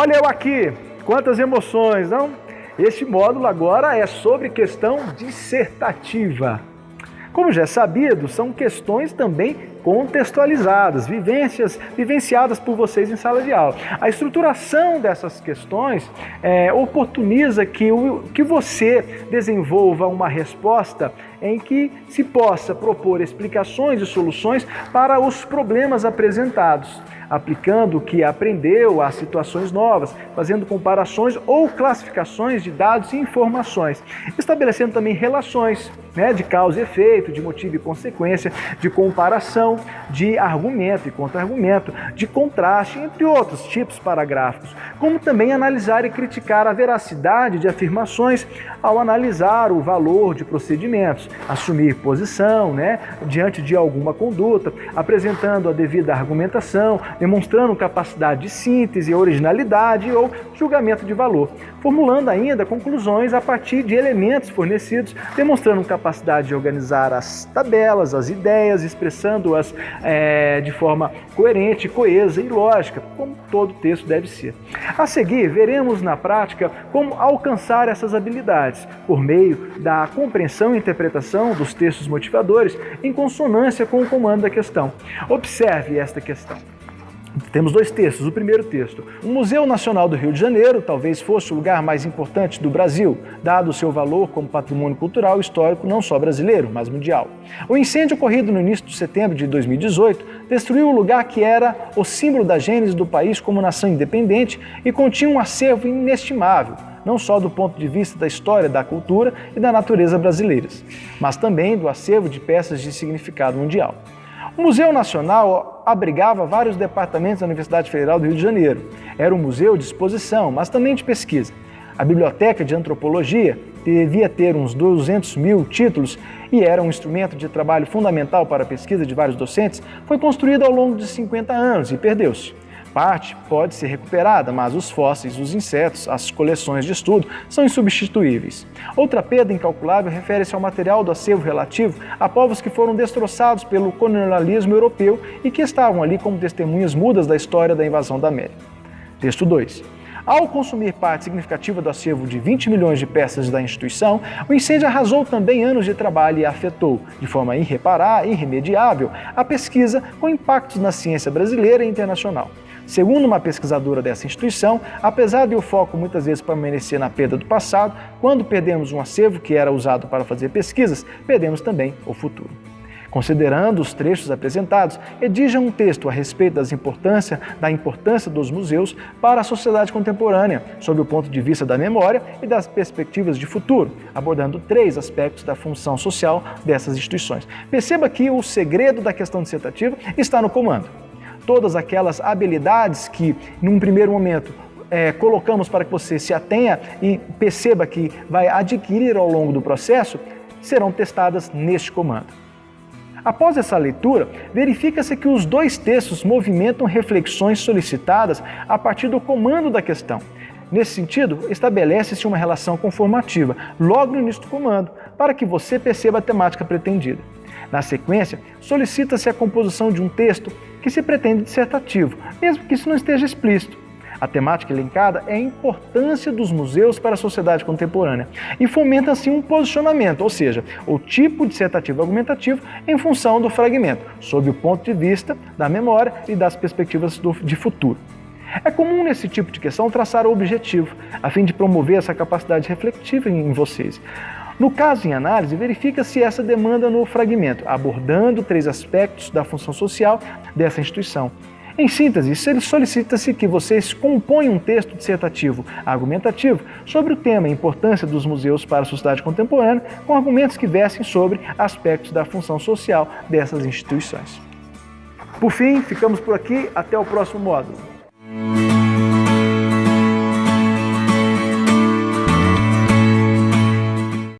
Olha eu aqui, quantas emoções, não? Este módulo agora é sobre questão dissertativa. Como já é sabido, são questões também contextualizadas, vivenciadas por vocês em sala de aula. A estruturação dessas questões oportuniza que você desenvolva uma resposta em que se possa propor explicações e soluções para os problemas apresentados, aplicando o que aprendeu a situações novas, fazendo comparações ou classificações de dados e informações, estabelecendo também relações, de causa e efeito, de motivo e consequência, de comparação, de argumento e contra-argumento, de contraste, entre outros tipos parágrafos, como também analisar e criticar a veracidade de afirmações ao analisar o valor de procedimentos, assumir posição, diante de alguma conduta, apresentando a devida argumentação, demonstrando capacidade de síntese, originalidade ou julgamento de valor, formulando ainda conclusões a partir de elementos fornecidos, demonstrando capacidade de organizar as tabelas, as ideias, expressando-as de forma coerente, coesa e lógica, como todo texto deve ser. A seguir, veremos na prática como alcançar essas habilidades, por meio da compreensão e interpretação dos textos motivadores em consonância com o comando da questão. Observe esta questão. Temos dois textos. O primeiro texto. O Museu Nacional do Rio de Janeiro talvez fosse o lugar mais importante do Brasil, dado o seu valor como patrimônio cultural e histórico não só brasileiro, mas mundial. O incêndio ocorrido no início de setembro de 2018 destruiu o lugar que era o símbolo da gênese do país como nação independente e continha um acervo inestimável, não só do ponto de vista da história, da cultura e da natureza brasileiras, mas também do acervo de peças de significado mundial. O Museu Nacional abrigava vários departamentos da Universidade Federal do Rio de Janeiro. Era um museu de exposição, mas também de pesquisa. A Biblioteca de Antropologia devia ter uns 200 mil títulos e era um instrumento de trabalho fundamental para a pesquisa de vários docentes. Foi construída ao longo de 50 anos e perdeu-se. Parte pode ser recuperada, mas os fósseis, os insetos, as coleções de estudo são insubstituíveis. Outra perda incalculável refere-se ao material do acervo relativo a povos que foram destroçados pelo colonialismo europeu e que estavam ali como testemunhas mudas da história da invasão da América. Texto 2. Ao consumir parte significativa do acervo de 20 milhões de peças da instituição, o incêndio arrasou também anos de trabalho e afetou, de forma irremediável, a pesquisa com impactos na ciência brasileira e internacional. Segundo uma pesquisadora dessa instituição, apesar de o foco muitas vezes permanecer na perda do passado, quando perdemos um acervo que era usado para fazer pesquisas, perdemos também o futuro. Considerando os trechos apresentados, redija um texto a respeito da importância dos museus para a sociedade contemporânea, sob o ponto de vista da memória e das perspectivas de futuro, abordando 3 aspectos da função social dessas instituições. Perceba que o segredo da questão dissertativa está no comando. Todas aquelas habilidades que, num primeiro momento, colocamos para que você se atenha e perceba que vai adquirir ao longo do processo, serão testadas neste comando. Após essa leitura, verifica-se que os 2 textos movimentam reflexões solicitadas a partir do comando da questão. Nesse sentido, estabelece-se uma relação conformativa logo no início do comando, para que você perceba a temática pretendida. Na sequência, solicita-se a composição de um texto que se pretende dissertativo, mesmo que isso não esteja explícito. A temática elencada é a importância dos museus para a sociedade contemporânea e fomenta assim um posicionamento, ou seja, o tipo dissertativo argumentativo em função do fragmento, sob o ponto de vista da memória e das perspectivas de futuro. É comum nesse tipo de questão traçar o objetivo, a fim de promover essa capacidade reflexiva em vocês. No caso em análise, verifica-se essa demanda no fragmento, abordando 3 aspectos da função social dessa instituição. Em síntese, solicita-se que vocês componham um texto dissertativo argumentativo sobre o tema Importância dos museus para a sociedade contemporânea, com argumentos que versem sobre aspectos da função social dessas instituições. Por fim, ficamos por aqui. Até o próximo módulo.